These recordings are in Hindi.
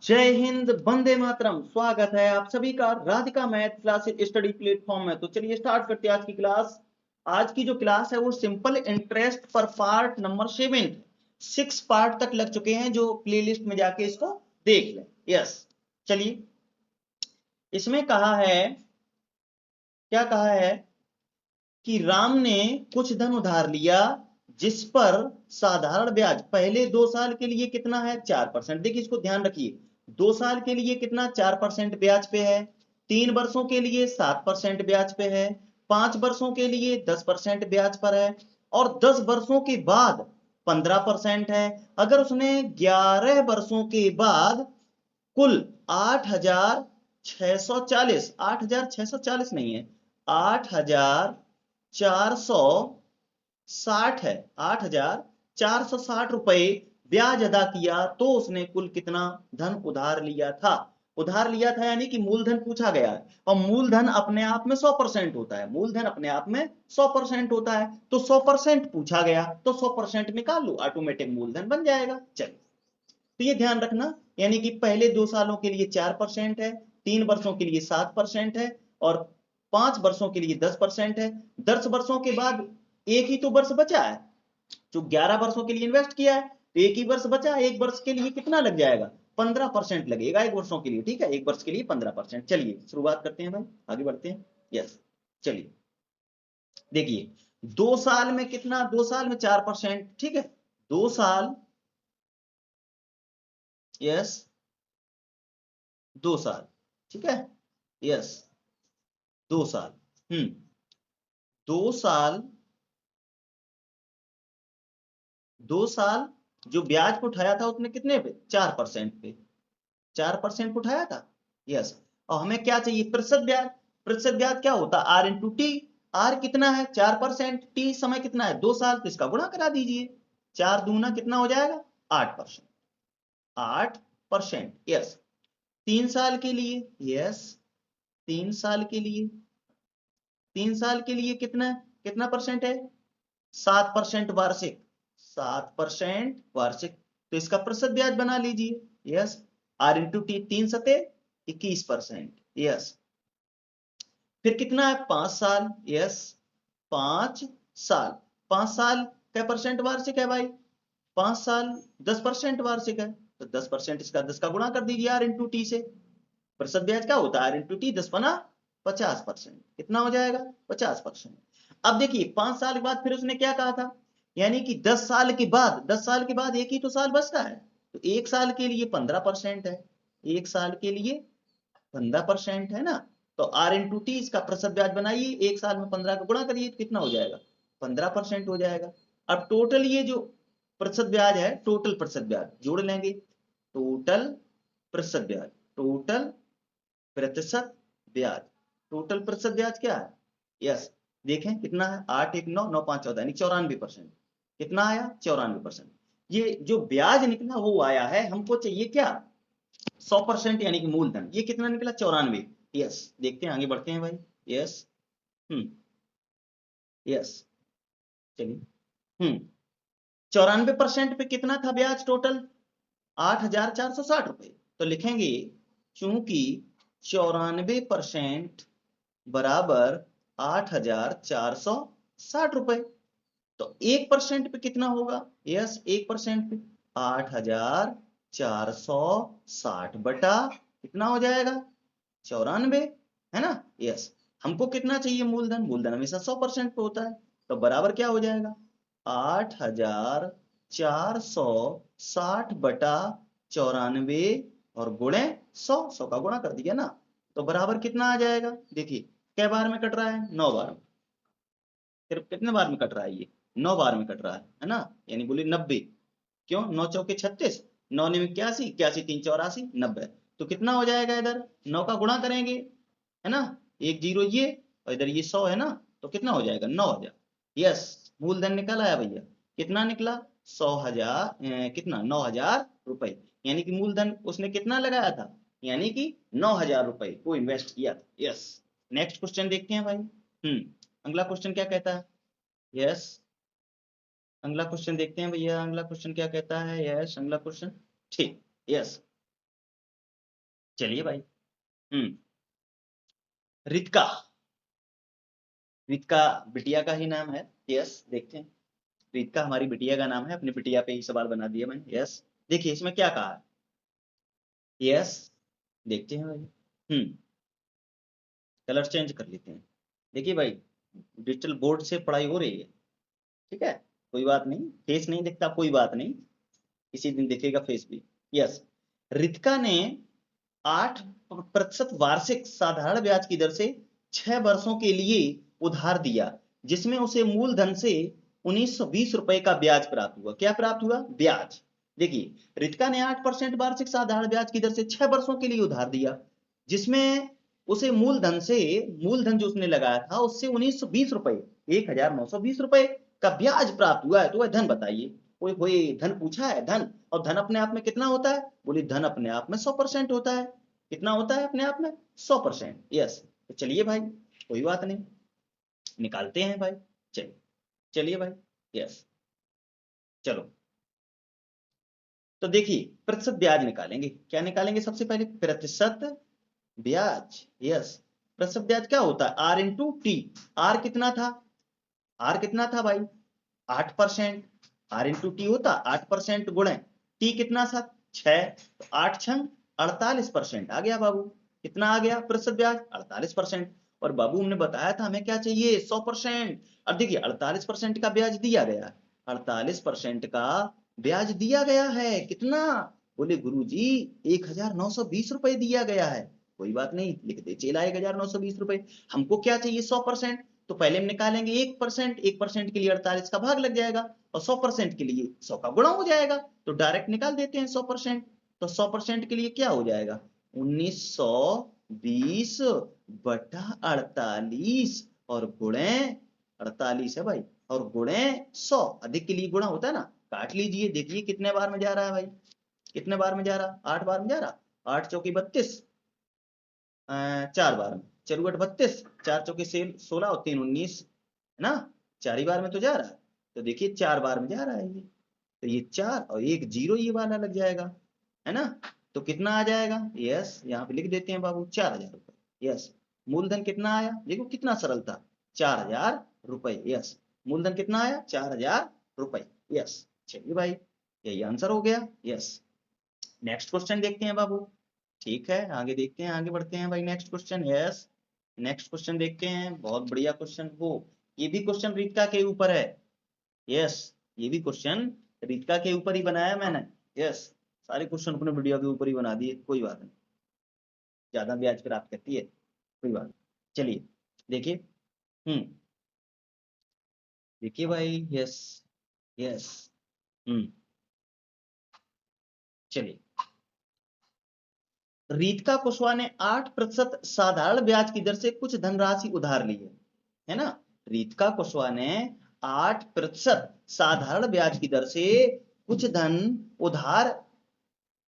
जय हिंद, वंदे मातरम। स्वागत है आप सभी का Radhika math classes study platform में। तो चलिए स्टार्ट करते हैं आज की क्लास। आज की जो क्लास है वो सिंपल इंटरेस्ट पर पार्ट नंबर 7, 6 पार्ट तक लग चुके हैं, जो प्लेलिस्ट में जाके इसको देख लें। यस, चलिए। इसमें कहा है, क्या कहा है कि राम ने कुछ धन उधार लिया जिस पर साधारण ब्याज पहले 2 साल के लिए कितना है, 4%। देखिए इसको ध्यान रखिए, 2 साल के लिए कितना, 4% ब्याज पे है, 3 वर्षों के लिए 7% ब्याज पे है, 5 वर्षों के लिए 10% ब्याज पर है, और 10 वर्षों के बाद 15% है। अगर उसने 11 वर्षों के बाद कुल 8,640, 8,640 नहीं है, 8,460 है, 8,460 रुपए ब्याज अदा किया, तो उसने कुल कितना धन उधार लिया था। उधार लिया था यानी कि मूलधन पूछा गया है, और मूलधन अपने आप में 100% होता है। मूलधन अपने आप में 100% होता है, तो 100% पूछा गया तो 100% निकाल लो, ऑटोमेटिक मूलधन बन जाएगा। चलिए, तो ये ध्यान रखना, यानी कि पहले 2 सालों के लिए 4% है, 3 वर्षों के लिए 7% है, और 5 वर्षों के लिए 10% है। 10 वर्षों के बाद एक ही तो वर्ष बचा है, जो 11 वर्षों के लिए इन्वेस्ट किया है, तो एक ही वर्ष बचा है। एक वर्ष के लिए कितना लग जाएगा, 15% लगेगा एक वर्षों के लिए। ठीक है, एक वर्ष के लिए 15%। चलिए शुरुआत करते हैं भाई, आगे बढ़ते हैं। यस, चलिए देखिए, 2 साल में कितना, 2 साल में 4%। ठीक है, 2 साल, यस, 2 साल, ठीक है, यस, 2 साल, 2 साल, 2 साल जो ब्याज को उठाया था उसने कितने पे, 4% पे, 4% उठाया था। यस, और हमें क्या चाहिए, प्रतिशत ब्याज। प्रतिशत ब्याज क्या होता है, आर इंटू टी। आर कितना है, 4%, टी समय कितना है, 2 साल, तो इसका गुणा करा दीजिए। 4 दूना कितना हो जाएगा, 8%, 8%। यस, 3 साल के लिए, यस, 3 साल के लिए, 3 साल के लिए कितना, कितना परसेंट है, 7% वार्षिक, 7% वार्षिक, तो इसका प्रतिशत ब्याज बना लीजिए। यस, आर इंटू टी, 3 सते 21%। यस, फिर कितना है, 5 साल, यस, 5 साल, 5 साल क्या परसेंट वार्षिक है भाई, 5 साल 10% वार्षिक है, तो 10%, इसका 10 का गुणा कर दीजिए आर इंटू टी से। प्रतिशत ब्याज क्या होता है, आर इंटू टी, 10 बना 50%, कितना हो जाएगा, 50%। अब देखिए 5 साल के बाद फिर उसने क्या कहा था, यानी कि 10 साल के बाद, 10 साल के बाद एक ही तो साल बचता है, तो 1 साल के लिए 15% है, 1 साल के लिए 15% है ना, तो आर इंटू टी, इसका प्रतिशत ब्याज बनाइए, 1 साल में 15 का गुणा करिए तो कितना हो जाएगा, 15% हो जाएगा। अब टोटल ये जो प्रतिशत ब्याज है, टोटल प्रतिशत ब्याज जोड़ लेंगे, टोटल प्रतिशत ब्याज, टोटल प्रतिशत ब्याज, टोटल प्रतिशत ब्याज क्या है, यस, देखें कितना है, 8 1 9 9 5 14, यानी 94%। कितना आया, 94%। ये जो ब्याज निकला वो आया है, हमको चाहिए क्या, 100%, यानी कि मूलधन। ये कितना निकला, 94। यस, देखते हैं, आगे बढ़ते हैं भाई। यस, यस, चलिए, 94% पे कितना था ब्याज टोटल, 8,460 रुपए। तो लिखेंगे, चूंकि 94% बराबर 8,460 रुपए, तो 1% पे कितना होगा, यस, 1% पे 8,460 बटा कितना हो जाएगा, 94, है ना। यस, हमको कितना चाहिए, मूलधन। मूलधन हमेशा 100% पे होता है, तो बराबर क्या हो जाएगा, 8,460 बटा 94, और गुणे 100, 100 का गुणा कर दिया ना, तो बराबर कितना आ जाएगा। देखिए कै बार में कट रहा है, 9 बार में। सिर्फ कितने बार में कट रहा है, ये 9 बार में कट रहा है ना, यानी बोले 90। क्यों, 9 चौके 36, 9 ने 81, 81 3 84, 90। तो कितना हो जाएगा, इधर 9 का गुणा करेंगे, है ना, एक जीरो ये, और इधर ये 100 है ना, तो कितना हो जाएगा, 9,000। यस, मूलधन निकल आया भैया, कितना निकला, 100,000, कितना, 9,000 रुपए, यानी कि मूलधन उसने कितना लगाया था, यानी कि 9,000 रुपए को इन्वेस्ट किया था। यस, नेक्स्ट क्वेश्चन देखते हैं भाई। अगला क्वेश्चन क्या कहता है, यस, अगला क्वेश्चन देखते हैं भैया, अगला क्वेश्चन क्या कहता है, यस, अगला क्वेश्चन, ठीक, यस, चलिए भाई। रितिका, रितिका बिटिया का ही नाम है। यस, देखते हैं। रितिका हमारी बिटिया का नाम है, अपनी बिटिया पे ही सवाल बना दिया मैंने। यस, देखिए इसमें क्या कहा है। यस, देखते हैं भाई। कलर चेंज कर लेते हैं। देखिए भाई, डिजिटल बोर्ड से पढ़ाई हो रही है, ठीक है, कोई बात नहीं। फेस नहीं दिखता, कोई बात नहीं, किसी दिन दिखेगा फेस भी। यस, रितिका ने 8% वार्षिक साधारण ब्याज की दर से 6 वर्षों के लिए उधार दिया, जिसमें उसे मूलधन से 1920 रुपए का ब्याज प्राप्त हुआ। क्या प्राप्त हुआ? ब्याज। देखिए, रितिका ने 8% वार्षिक साधारण ब्याज की दर से 6 वर्षों के लिए उधार दिया, जिसमें उसे मूलधन जो उसने लगाया था उससे 1920 रुपए, 1920 रुपए का ब्याज प्राप्त हुआ है। तो वह धन बताइए। कोई धन पूछा है, धन। और धन अपने आप में कितना होता है? बोली धन अपने आप में 100% होता है। कितना होता है अपने आप में? 100%। यस, तो चलिए भाई, कोई बात नहीं, निकालते हैं भाई। चलिए, चलिए भाई। यस, चलो। तो देखिए, प्रतिशत ब्याज निकालेंगे। क्या निकालेंगे? सबसे पहले प्रतिशत ब्याज। यस, प्रतिशत ब्याज क्या होता है? Are into T. आर कितना था? आर कितना था भाई? 8%। आर इंटू टी होता 8% गुणे टी कितना था? 6। तो 8 छंग 48% आ गया बाबू। कितना आ गया प्रतिशत ब्याज? 48%। और बाबू हमने बताया था हमें क्या चाहिए? 100%। अब देखिए, 48% का ब्याज दिया गया है। 48% का ब्याज दिया गया है। कितना? बोले गुरुजी 1920 रुपए दिया गया है। कोई बात नहीं, लिख दे चेला 1920 रुपए। हमको क्या चाहिए? 100%। तो पहले हम निकालेंगे 1%। 1% के लिए 48 का भाग लग जाएगा, और 100% के लिए 100 का गुणा हो जाएगा। तो डायरेक्ट निकाल देते हैं 100%। तो 100% के लिए क्या हो जाएगा? 1920 बटा 48, और गुणे 48 है भाई, और गुणे 100। अधिक के लिए गुणा होता है ना। काट लीजिए, देखिए कितने बार में जा रहा है भाई। कितने बार में जा रहा? 8 बार में जा रहा। 8 चौकी 32, 4 बार में। चलो 8 32, 4 चौके 16 और 3 19, है ना। 4 ही बार में तो जा रहा है। तो देखिए 4 बार में जा रहा है ये। तो ये 4 और 1 0 ये वाला लग जाएगा, है ना। तो कितना आ जाएगा? यस, यहाँ पे लिख देते हैं बाबू 4000 रुपए। यस, मूलधन कितना आया? देखो कितना सरल था, 4000 रुपए। यस, मूलधन कितना आया? 4000 रुपए। यस, चलिए भाई, यही आंसर हो गया। यस, नेक्स्ट क्वेश्चन देखते हैं बाबू। ठीक है, आगे देखते हैं, आगे बढ़ते हैं भाई। Next question. Yes, next question देखते हैं। बहुत बढ़िया क्वेश्चन वो, ये भी क्वेश्चन रीतिका के ऊपर है। यस, ये भी क्वेश्चन रीतिका के ऊपर ही बनाया मैंने। यस, सारे क्वेश्चन अपने वीडियो के ऊपर ही बना दिए। कोई बात नहीं, ज्यादा ब्याज प्राप्त करती है, कोई बात नहीं। चलिए देखिए। हम्म, देखिए भाई। Yes, yes. चलिए, रीतिका कुशवाहा ने 8% साधारण ब्याज की दर से कुछ धनराशि उधार ली है ना। रीतिका कुशवाहा ने 8% साधारण ब्याज की दर से कुछ धन उधार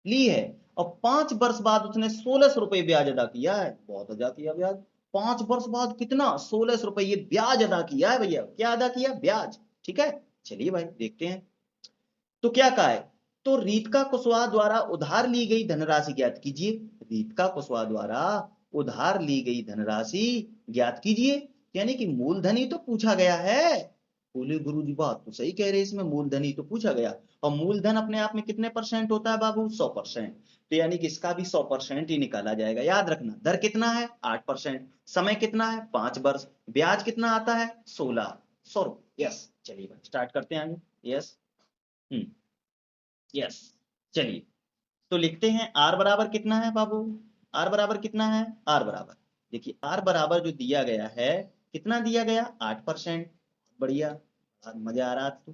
ली है, और 5 वर्ष बाद उसने 1600 रुपये ब्याज अदा किया है। बहुत अदा किया ब्याज। 5 वर्ष बाद कितना? 1600 रुपये ये ब्याज अदा किया है भैया। क्या अदा किया? ब्याज। ठीक है, चलिए भाई देखते हैं। तो क्या कहा है? तो रीतिका कुशवाहा द्वारा उधार ली गई धनराशि ज्ञात कीजिए। रीतिका कुशवाहा द्वारा उधार ली गई धनराशि ज्ञात कीजिए। यानी कि मूलधन ही तो पूछा गया है। बोले गुरु जी बात तो सही कह रहे हैं, इसमें मूलधन ही तो पूछा गया। और मूलधन अपने आप में कितने परसेंट होता है बाबू? 100%। तो यानी कि इसका भी 100% ही निकाला जाएगा। याद रखना, दर कितना है? 8%। समय कितना है? 5 वर्ष। ब्याज कितना आता है? 1600। यस, चलिए स्टार्ट करते हैं आगे। यस। हम्म, यस, चलिए। तो लिखते हैं आर बराबर कितना है बाबू? आर बराबर कितना है? आर बराबर, देखिए आर बराबर जो दिया गया है, कितना दिया गया? 8%। बढ़िया, मजा आ रहा तो।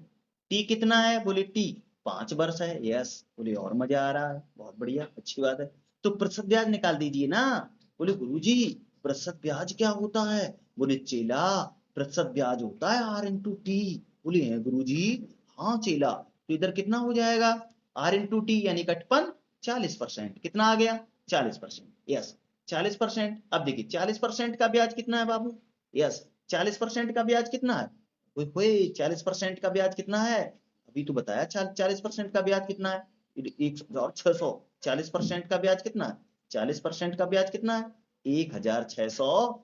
टी कितना है? बोले टी 5 वर्ष है। यस, बोले और मजा आ रहा है, बहुत बढ़िया, अच्छी बात है। तो प्रतिशत ब्याज निकाल दीजिए ना। बोले गुरुजी प्रतिशत ब्याज क्या होता है? बोले चेला प्रतिशत ब्याज होता है आर इंटू टी। बोले हैं गुरुजी? हाँ चेला। तो इधर कितना हो जाएगा? आर इंटू टी यानी कटपन 40%। कितना आ गया? 40%। यस, 40%। अब देखिए 40% का ब्याज कितना है बाबू? यस, 40% का ब्याज कितना है? 40% का ब्याज कितना है? अभी तो बताया 40% का ब्याज कितना है? 1 और 600। 40% का ब्याज कितना है? 40% का ब्याज कितना है? 1600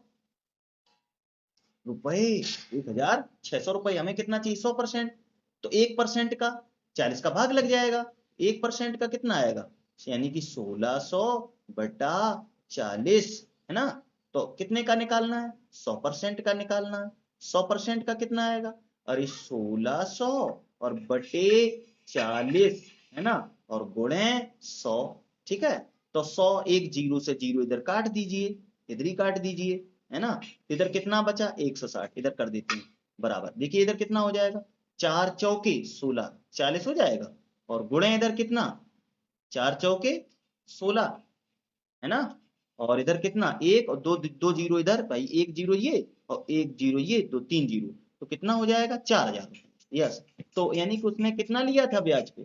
रुपए। 1600 रुपए। हमें कितना चाहिए? 100%। तो 1% का 40 का भाग लग जाएगा। 1% का कितना आएगा? यानी कि 1600 बटा 40, है ना? तो कितने का निकालना है? 100% का निकालना है। 100% का कितना आएगा? अरे 1600 और बटे 40, है ना, और गुणे 100। ठीक है, तो 100, एक जीरो से जीरो इधर काट दीजिए, इधर ही काट दीजिए, है ना। इधर कितना बचा? 160, इधर कर देते हैं बराबर। देखिए इधर कितना हो जाएगा? 4 चौके 16, 40 हो जाएगा। और गुणे इधर कितना? 4 चौके 16, है ना। और इधर कितना? एक और दो, दो जीरो इधर भाई, एक जीरो ये और एक जीरो ये, दो तीन जीरो, तो कितना हो जाएगा? 4000। यस। तो यानी कि उसने कितना लिया था ब्याज पे?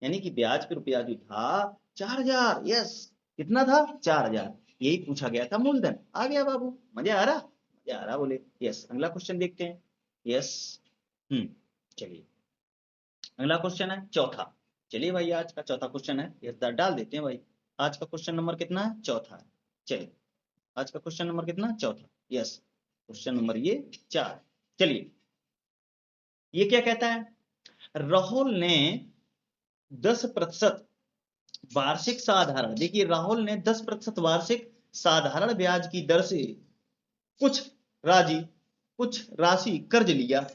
यानी कि ब्याज पे रुपया जो था 4000। यस, कितना था? 4000। यही पूछा गया था मूलधन। आ गया बाबू, मजा आ रहा? मजा आ रहा बोले? यस। अगला क्वेश्चन देखते हैं। यस। चलिए अगला क्वेश्चन है चौथा। चलिए भाई आज का चौथा क्वेश्चन है, यस डाल देते हैं भाई। आज का क्वेश्चन नंबर कितना है? चौथा है। चलिए आज का क्वेश्चन नंबर कितना? चौथा। यस, क्वेश्चन नंबर ये 4। चलिए ये क्या कहता है? राहुल ने 10% वार्षिक साधारण, देखिए राहुल ने 10% वार्षिक साधारण ब्याज की दर से कुछ कुछ राशि कर्ज लिया,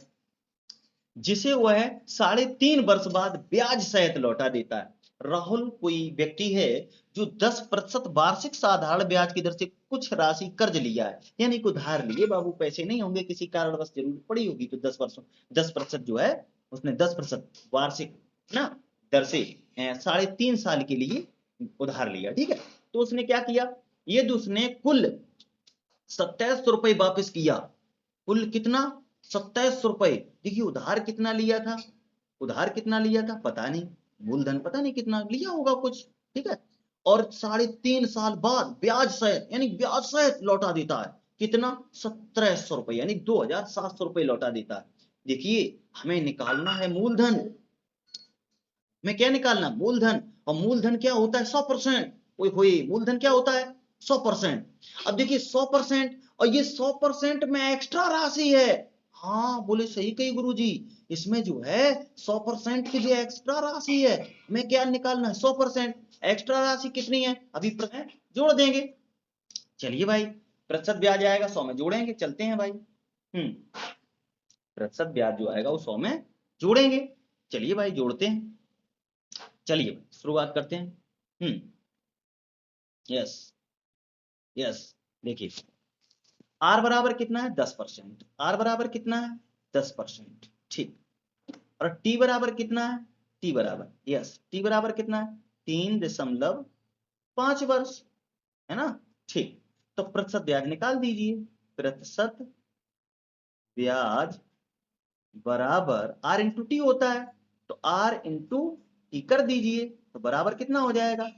जिसे वह 3.5 वर्ष बाद ब्याज सहित लौटा देता है। राहुल कोई व्यक्ति है जो 10% वार्षिक साधारण ब्याज की दर से कुछ राशि कर्ज लिया है, यानी कि उधार लिए बाबू, पैसे नहीं होंगे, किसी कारणवश जरूरत पड़ी होगी, तो 10% जो है उसने 10% वार्षिक ना दर से 3.5 साल के लिए उधार लिया। ठीक है, तो उसने क्या किया? ये उसने कुल 2700 रुपए वापस किया। कुल कितना? 2700 रुपए। देखिए उधार कितना लिया था? उधार कितना लिया था पता नहीं, मूलधन पता नहीं कितना लिया होगा कुछ। ठीक है, और 3.5 साल बाद ब्याज सहित, यानी ब्याज सहित लौटा देता है। कितना? 1700 रुपए, यानी 2700 रुपए लौटा देता है। देखिए हमें निकालना है मूलधन। में क्या निकालना? मूलधन। और मूलधन क्या होता है? 100%। मूलधन क्या होता है? 100%। अब देखिए 100%, और ये 100% में एक्स्ट्रा राशि है। हाँ बोले सही कही गुरुजी, इसमें जो है 100% की जो एक्स्ट्रा राशि है, हमें क्या निकालना है? 100%। एक्स्ट्रा राशि कितनी है? अभी जोड़ देंगे। चलिए भाई, प्रतिशत ब्याज आएगा 100 में जोड़ेंगे, चलते हैं भाई। प्रतिशत ब्याज जो आएगा वो 100 में जोड़ेंगे। चलिए भाई जोड़ते हैं। चलिए शुरुआत करते हैं। Yes yes. देखिए आर बराबर कितना है? 10%। आर बराबर कितना है? 10%। ठीक। और टी बराबर कितना है? टी बराबर, यस, टी बराबर कितना है? 3.5 वर्ष, है ना। ठीक, तो प्रतिशत ब्याज निकाल दीजिए। प्रतिशत ब्याज बराबर आर इंटू टी होता है, तो आर इंटू टी कर दीजिए, तो बराबर कितना हो जाएगा?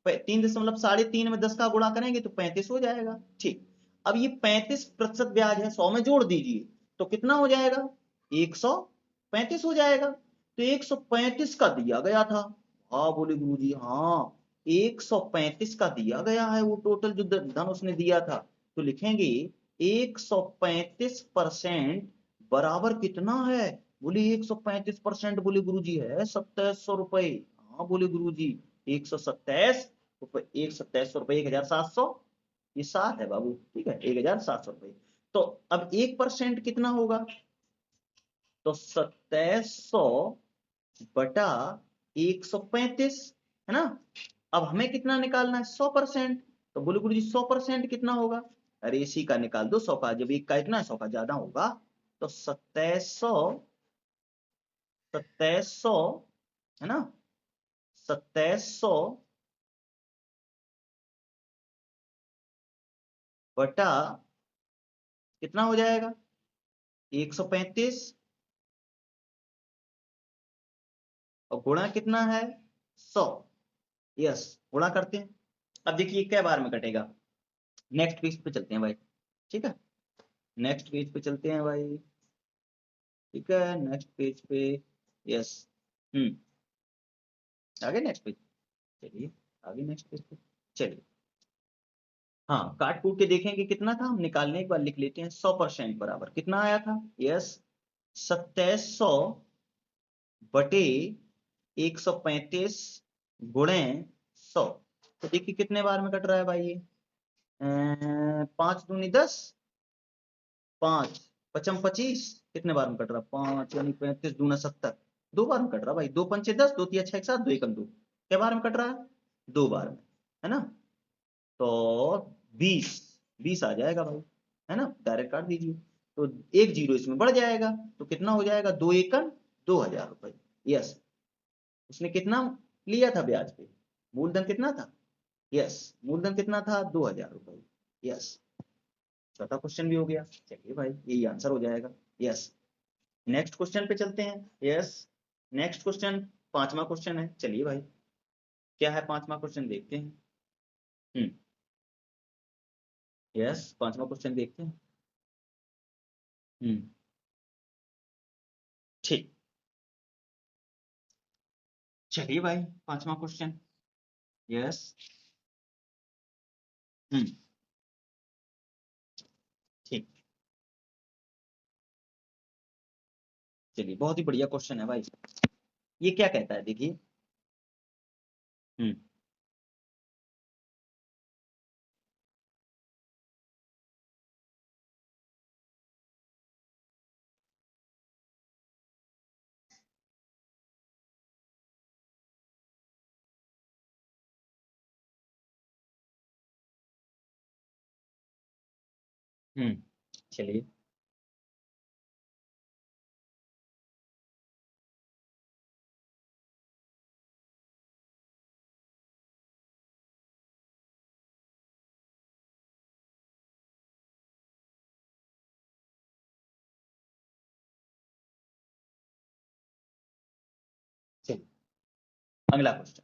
3.3 में 10 का गुणा करेंगे तो 35 हो जाएगा। ठीक, अब ये 35% ब्याज है, 100 में जोड़ दीजिए, तो कितना हो जाएगा? 135 हो जाएगा। तो 135 का दिया गया था। हाँ बोले गुरुजी, हाँ 135 का दिया गया है, वो टोटल जो धन उसने दिया था। तो लिखेंगे 135% बराबर कितना है? बोले 135%, बोले गुरुजी है 2700 रुपए। हाँ बोले गुरुजी 127 रुपए, 12700 रुपए, 1700, ये 7 है बाबू। ठीक है, 1700 रुपए। तो अब 1% कितना होगा? तो 2700 बटा 135, है ना। अब हमें कितना निकालना है? 100%। तो बोले गुरुजी 100% कितना होगा? अरे इसी का निकाल दो, 100 का, जब एक का इतना है 100 का ज्यादा होगा। तो 2700 है ना, 2700 बटा कितना हो जाएगा? 135, और गुणा कितना है? 100। यस, गुणा करते हैं। अब देखिए क्या बार में कटेगा। नेक्स्ट पेज पे चलते हैं भाई। ठीक है, नेक्स्ट पेज पे चलते हैं भाई। ठीक है, नेक्स्ट पेज पे। यस। आगे नेक्स्ट पेज। चलिए आगे नेक्स्ट पेज पे चलिए। हाँ, काट कूट के देखेंगे कितना था, हम निकालने के बाद लिख लेते हैं 100% बराबर कितना आया था, यस 2700 बटे 135 गुणे 100। तो देखिए कितने बार में कट रहा है भाई ये, 5 दूनी 10, 5 पचम 25, कितने बार में कट रहा, 5 यानी 35 दूना 70, 2 बार में कट रहा भाई, 2 पंचे 10, 2 तिया 6 एक साथ, 2 एकम 2, क्या बार में कट रहा है, 2 बार में, है ना। तो 20 आ जाएगा भाई, है ना, डायरेक्ट काट दीजिए। तो एक जीरो इसमें बढ़ जाएगा, तो कितना हो जाएगा, 2 एकम 2000 रुपए। यस, उसने कितना लिया था ब्याज पे, मूलधन कितना था, यस मूलधन कितना था, 2000 रुपए। यस, चौथा क्वेश्चन भी हो गया। चलिए भाई, यही आंसर हो जाएगा। यस, नेक्स्ट क्वेश्चन पे चलते हैं। यस, नेक्स्ट क्वेश्चन पांचवा क्वेश्चन है। चलिए भाई, क्या है पांचवा क्वेश्चन, देखते हैं। यस, पांचवा क्वेश्चन देखते हैं। ठीक, चलिए भाई, पांचवा क्वेश्चन। यस, ठीक, चलिए, बहुत ही बढ़िया क्वेश्चन है भाई। ये क्या कहता है, देखिए। हम्म चलिए, चलिए, अगला क्वेश्चन,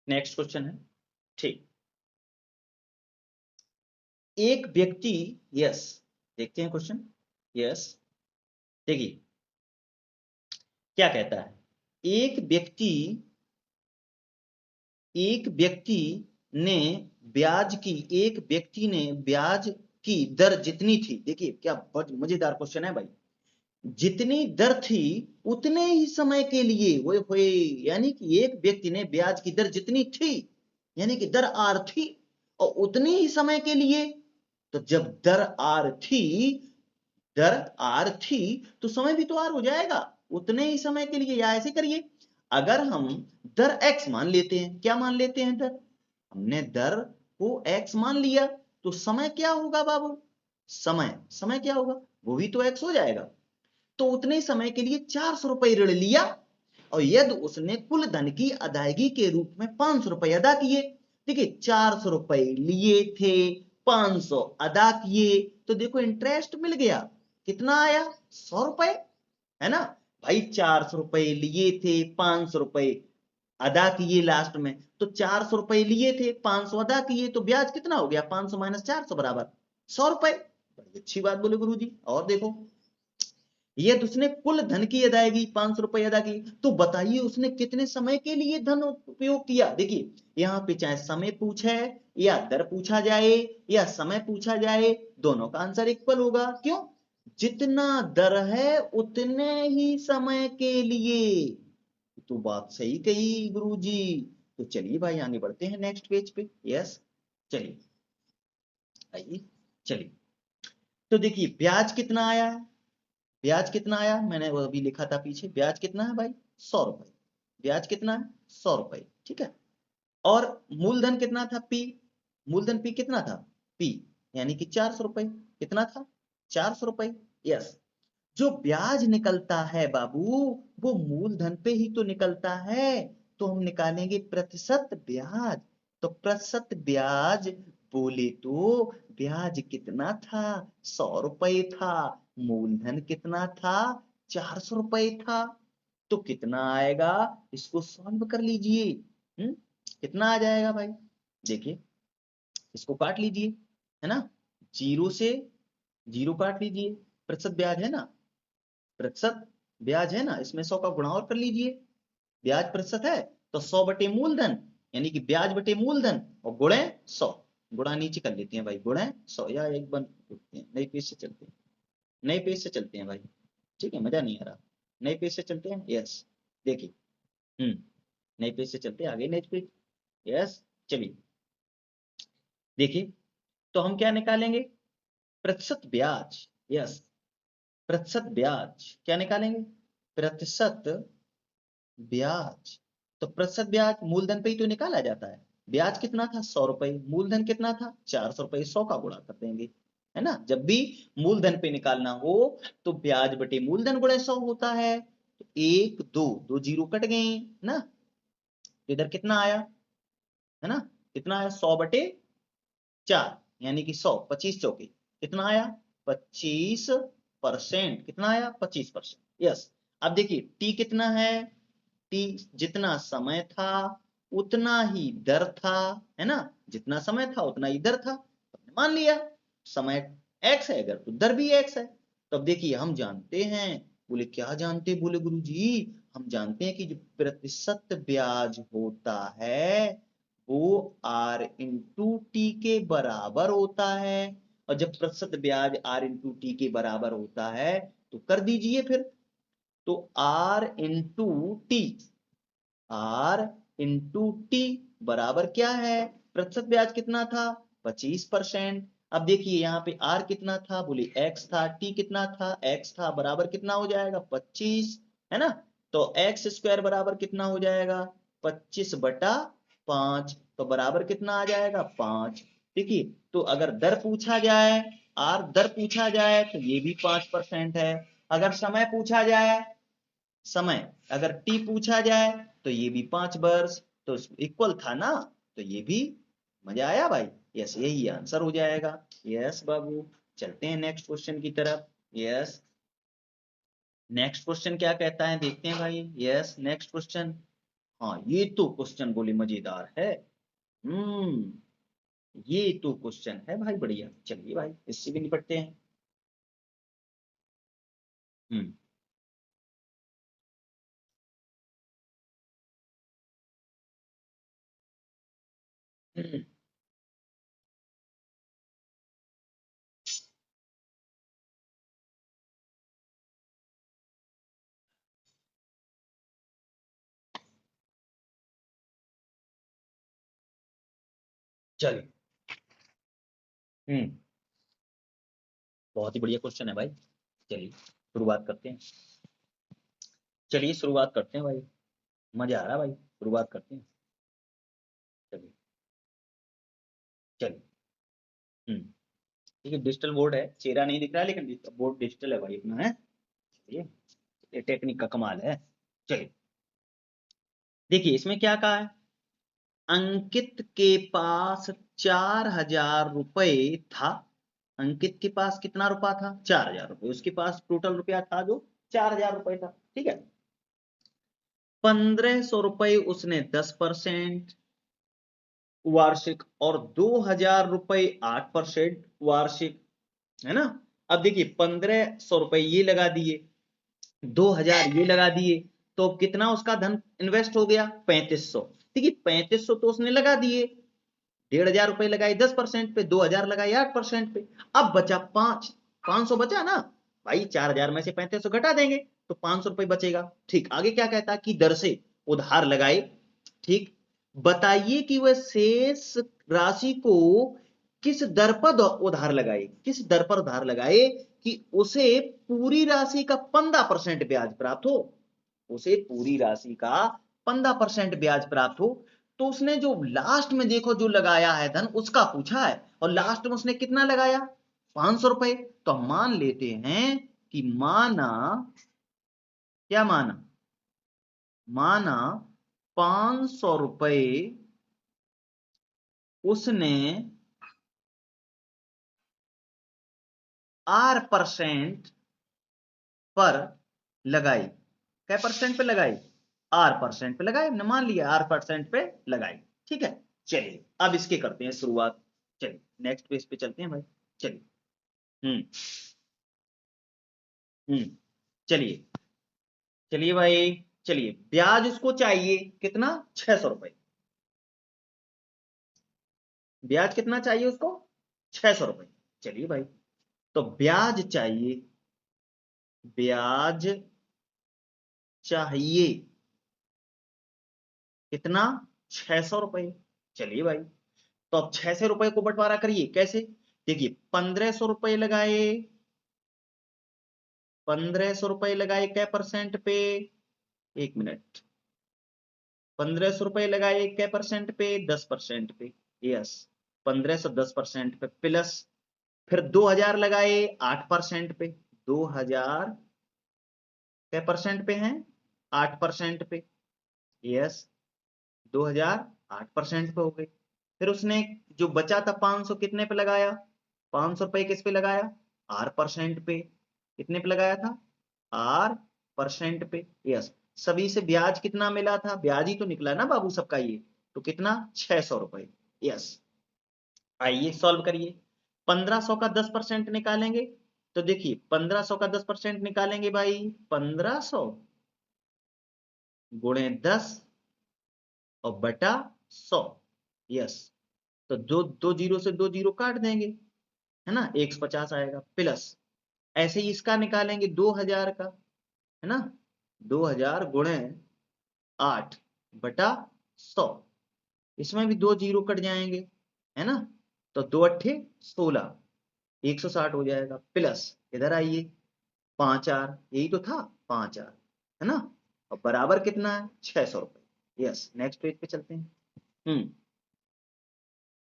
नेक्स्ट क्वेश्चन है। ठीक, एक व्यक्ति, यस, देखते हैं क्वेश्चन। यस, देखिए क्या कहता है, एक व्यक्ति एक व्यक्ति ने ब्याज की एक व्यक्ति ने ब्याज की दर जितनी थी, देखिए क्या मजेदार क्वेश्चन है भाई, जितनी दर थी उतने ही समय के लिए, वो हुए, यानी कि एक व्यक्ति ने ब्याज की दर जितनी थी, यानी कि दर आर थी, और उतनी ही समय के लिए, तो जब दर आर थी तो समय भी तो आर हो जाएगा, उतने ही समय के लिए, या ऐसे करिए, अगर हम दर x मान लेते हैं, क्या मान लेते हैं, दर, हमने दर को x मान लिया, तो समय क्या होगा बाबू, समय क्या होगा, वो भी तो x हो जाएगा। तो उतने समय के लिए 400 रुपए ऋण लिया, और यदि उसने कुल धन की अदायगी के रूप में 500 रुपए अदा किए, देखिए 400 रुपए लिए थे, 500 अदा किए, तो देखो इंटरेस्ट मिल गया, कितना आया, 100 रुपए, है ना भाई। 400 रुपए लिए थे, 500 रुपए अदा किए लास्ट में, तो 400 रुपए लिए थे, 500 अदा किए, तो ब्याज कितना हो गया, 500 माइनस 400 बराबर 100 रुपए। बड़ी अच्छी बात बोले गुरुजी। और देखो, ये तो उसने कुल धन की अदायगी 500 रुपए अदा की, तो बताइए उसने कितने समय के लिए धन उपयोग किया। देखिए यहाँ पे चाहे समय पूछे या दर पूछा जाए या समय पूछा जाए, दोनों का आंसर इक्वल होगा। क्यों, जितना दर है उतने ही समय के लिए। तो बात सही कही गुरुजी। तो चलिए भाई, आगे बढ़ते हैं नेक्स्ट पेज पे। यस, चलिए, आइए, चलिए, तो देखिए ब्याज कितना आया है, ब्याज कितना आया, मैंने वो अभी लिखा था पीछे, ब्याज कितना है भाई, 100 रुपए, ब्याज कितना है, 100 रुपए, ठीक है। और मूलधन कितना था, पी, मूलधन पी कितना था, पी, यानी कि 400 रुपए, कितना था, 400 रुपए। यस, जो ब्याज निकलता है बाबू, वो मूलधन पे ही तो निकलता है, तो हम निकालेंगे प्रतिशत ब्याज। तो प्रतिशत ब्याज बोले तो ब्याज कितना था, 100 रुपए था, मूलधन कितना था, 400 रुपए था, तो कितना आएगा, इसको सॉल्व कर लीजिए। कितना आ जाएगा भाई, देखिए इसको काट लीजिए, है ना, जीरो से जीरो काट लीजिए, प्रतिशत ब्याज है ना, प्रतिशत ब्याज है ना, इसमें 100 का गुणा और कर लीजिए, ब्याज प्रतिशत है, तो 100 बटे मूलधन, यानी कि ब्याज बटे मूलधन, और गुणे 100, गुणा नीचे कर लेते हैं भाई, गुणे 100 या एक बंद करते हैं, नए पेज से चलते हैं, नए पेज से चलते हैं भाई, ठीक है, मजा नहीं आ रहा, नए पेज से चलते हैं, यस, देखिए, नए पेज से चलते हैं आगे, नए पेज, यस, चलिए देखिए, तो हम क्या निकालेंगे, प्रतिशत ब्याज, यस, प्रतिशत ब्याज क्या निकालेंगे, प्रतिशत ब्याज, तो प्रतिशत ब्याज मूलधन पे ही तो निकाला जाता है, ब्याज कितना था 100 रुपए, मूलधन कितना था 400 रुपए, 100 का गुणा कर देंगे, है ना, जब भी मूलधन पे निकालना हो तो ब्याज बटे मूलधन गुणे 100 होता है, तो एक दो दो जीरो कट गए ना, तो इधर कितना आया, है ना, कितना आया 100 बटे 4, यानी कि 100, 25 चौके कितना आया 25%, कितना आया 25%, यस। अब देखिए टी कितना है, टी जितना समय था उतना ही दर था, है ना, जितना समय था उतना ही दर था, मान लिया समय x है अगर तो दर भी x है, तो अब देखिए हम जानते हैं, बोले क्या जानते, बोले गुरुजी हम जानते हैं कि जो प्रतिशत ब्याज होता है वो r इंटू टी के बराबर होता है, और जब प्रतिशत ब्याज r इंटू टी के बराबर होता है तो कर दीजिए फिर, तो r into T, r into T बराबर क्या है, प्रतिशत ब्याज कितना था 25%, अब देखिए यहाँ पे r कितना था, बोले x था, t कितना था x था, बराबर कितना हो जाएगा 25, है ना, तो x स्क्वायर बराबर कितना हो जाएगा 25 बटा 5, तो बराबर कितना आ जाएगा 5, देखिए, तो अगर दर पूछा जाए, r दर पूछा जाए तो ये भी 5% है, अगर समय पूछा जाए, समय अगर टी पूछा जाए तो ये भी 5 वर्ष, तो इक्वल था ना, तो ये भी, मजा आया भाई, यस यही आंसर हो जाएगा, यस बाबू, चलते हैं नेक्स्ट क्वेश्चन की तरफ, यस, नेक्स्ट क्वेश्चन क्या कहता है देखते हैं भाई, यस नेक्स्ट क्वेश्चन, हाँ ये तो क्वेश्चन बोले मजेदार है, ये तो क्वेश्चन है भाई बढ़िया, चलिए भाई इससे भी निपटते हैं, हम्म चलिए, हम्म बहुत ही बढ़िया क्वेश्चन है भाई, चलिए शुरुआत करते हैं, चलिए शुरुआत करते हैं भाई, मजा आ रहा है भाई, शुरुआत करते हैं, चलिए, चलिए, ठीक है, डिजिटल बोर्ड है, चेहरा नहीं दिख रहा है लेकिन बोर्ड डिजिटल है भाई अपना, है, चलिए, ये टेक्निक का कमाल है, चलिए, देखिए इसमें क्या कहा है, अंकित के पास 4,000 रुपए था, अंकित के पास कितना रुपया था 4,000 रुपए, उसके पास टोटल रुपया था जो 4,000 रुपए था, ठीक है, 1,500 रुपए उसने 10% वार्षिक और 2,000 रुपए 8% वार्षिक, है ना, अब देखिए 1,500 रुपए ये लगा दिए, 2,000 ये लगा दिए, तो कितना उसका धन इन्वेस्ट हो गया 3,500, ठीक है, 3,500 तो उसने लगा दिए, 1,500 रुपए लगाए 10% पे, 2,000 लगाए 8% पे, अब बचा 500 बचा ना भाई, 4,000 में से 3,500 घटा देंगे तो 500 रुपए बचेगा, ठीक, आगे क्या कहता है कि दर से उधार लगाए, ठीक, बताइए कि वह शेष राशि को किस दर पर उधार लगाए, किस दर पर उधार लगाए कि उसे पूरी राशि का 15% ब्याज प्राप्त हो, उसे पूरी राशि का 15% ब्याज प्राप्त हो, तो उसने जो लास्ट में देखो जो लगाया है धन उसका पूछा है, और लास्ट में उसने कितना लगाया 500 रुपए, तो हम मान लेते हैं कि माना, क्या माना, माना 500 रुपए उसने R% पर लगाई, क्या परसेंट पे लगाई, R% पे लगाई, मान लिया R% पे लगाई, ठीक है, चलिए अब इसके करते हैं शुरुआत, चलिए नेक्स्ट पेज पे चलते हैं भाई, चलिए, हम्म हम्म चलिए, चलिए भाई, चलिए ब्याज उसको चाहिए कितना 600 रुपए, ब्याज कितना चाहिए उसको? 600 रुपए। चलिए भाई, तो ब्याज चाहिए, ब्याज चाहिए कितना? 600 रुपए। चलिए भाई, तो अब 600 रुपए को बंटवारा करिए, कैसे? देखिए 1500 रुपए लगाए, 1500 रुपए लगाए क्या परसेंट पे? 1 मिनट, 1500 रुपए लगाए क्या परसेंट पे? 10% पे। यस, 1500 10% पे, प्लस फिर 2000 लगाए 8% पे। 2000 क्या परसेंट पे हैं? 8% पे। यस, 2000 8% पे हो गए। फिर उसने जो बचा था 500 कितने पे लगाया? 500 रुपए किस पे लगाया? आर परसेंट पे। कितने पे लगाया था? आर परसेंट पे। यस, सभी से ब्याज कितना मिला था? ब्याज ही तो निकला ना बाबू सबका ये, तो कितना? 600 रुपए। यस, आइए सॉल्व करिए। 1500 का 10% निकालेंगे, तो देखिए 1500 का 10% निकालेंगे भाई, 1500 गुणे 10 और बटा 100। यस, तो दो दो जीरो से दो जीरो काट देंगे, है ना, 150 आएगा। प्लस ऐसे ही इसका निकालेंगे 2000 का, है ना, 2000 गुणे 8 बटा 100। इसमें भी दो जीरो कट जाएंगे, है ना, तो 2 अट्ठे 16, 160 हो जाएगा। प्लस इधर आइए 5 आर, यही तो था 5 आर, है ना, और बराबर कितना है? 600 रुपए। यस, नेक्स्ट पेज पे चलते हैं।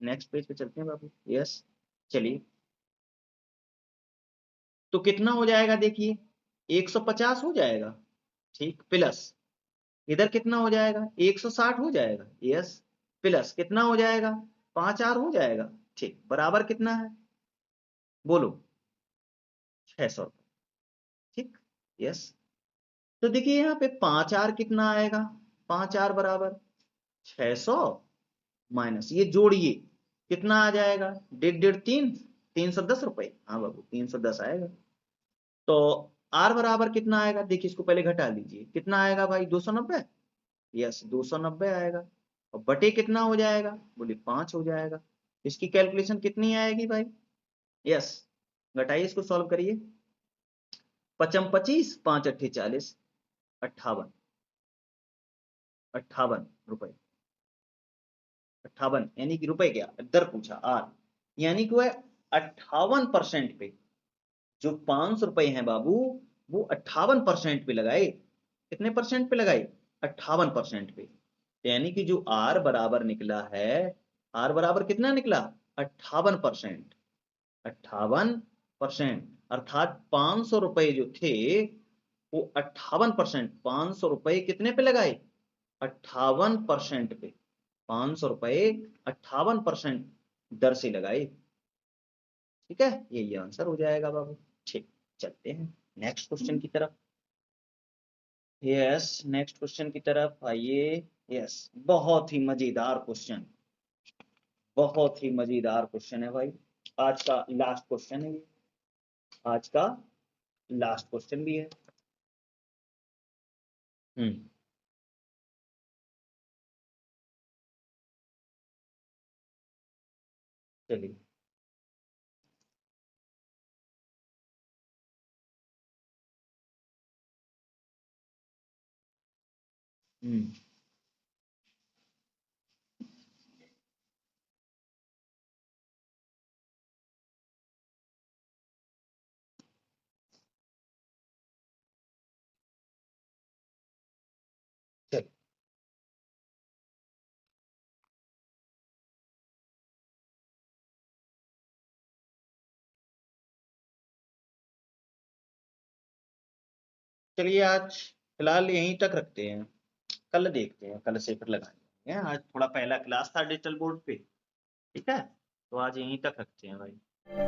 नेक्स्ट पेज पे चलते हैं बाबू। यस, चलिए, तो कितना हो जाएगा देखिए, 150 हो जाएगा, ठीक, प्लस इधर कितना हो जाएगा? 160 हो जाएगा। यस, प्लस कितना हो जाएगा? 5 आर हो जाएगा, ठीक, बराबर कितना है? बोलो, 600 रुपए। ठीक, यस, तो देखिए यहाँ पे 5 आर कितना आएगा? 5 आर बराबर 600 माइनस ये जोड़िए, कितना आ जाएगा? 1.5 3, 310 रुपए। हाँ बाबू, 310 आएगा। तो आर बराबर कितना आएगा? देखिए इसको पहले घटा लीजिए, कितना आएगा भाई? 290। यस, 290 आएगा, और बटे कितना हो जाएगा? बोले 5 हो जाएगा। इसकी कैलकुलेशन कितनी आएगी भाई? यस, घटाइए, इसको सॉल्व करिए। 55 25, 5 अट्ठे 40, 58, 58 रुपए। 58 यानी कि रुपए क्या दर पूछा, आर, यानी कि वह 58% पे, जो 500 रुपए हैं बाबू, वो 58% पे लगाए। कितने परसेंट पे लगाए? 58% पे। यानी कि जो आर बराबर निकला है, आर बराबर कितना निकला? 58%। 58%, अर्थात 500 रुपए जो थे वो 58%, 500 रुपए कितने पे लगाए? 58% पे। 500 रुपए 58% दर से लगाए। ठीक है, यही आंसर हो जाएगा बाबू। ठीक, चलते हैं नेक्स्ट क्वेश्चन की तरफ। यस, नेक्स्ट क्वेश्चन की तरफ आइए। यस, बहुत ही मजेदार क्वेश्चन, बहुत ही मजेदार क्वेश्चन है भाई। आज का लास्ट क्वेश्चन है ये, आज का लास्ट क्वेश्चन भी है। हम्म, चलिए। हम्म, चलिए, चलिए आज फिलहाल यहीं तक रखते हैं, कल देखते हैं, कल से फिर लगाएंगे। आज थोड़ा पहला क्लास था डिजिटल बोर्ड पे, ठीक है, तो आज यहीं तक रखते हैं भाई।